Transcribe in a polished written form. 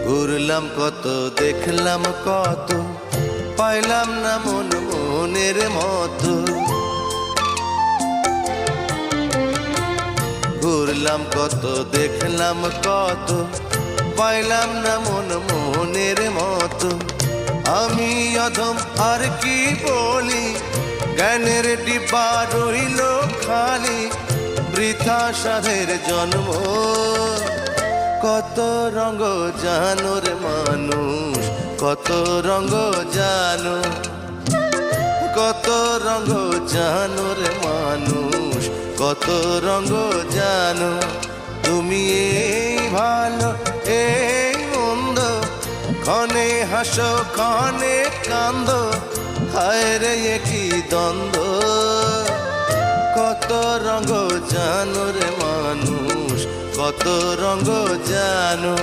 ঘুরলাম কত, দেখলাম কত, পাইলাম না মন মনের মতো। ঘুরলাম কত, দেখলাম কত, পাইলাম না মন মনের মতো। আমি অধম আর কি বলি, জ্ঞানের ডিব্বা রইল খালি, বৃথা সাধের জন্ম। কত রঙ জানো রে মানুষ, কত রঙ জানো, কত রঙ জানো রে মানুষ, কত রঙ জানো। তুমি এই ভালো এই মন্দ, ক্ষণে হাসো ক্ষণে কান্দো, হায় রে কি দ্বন্দ্ব। কত রঙ জানো রে মানুষ, কত রঙ জানো।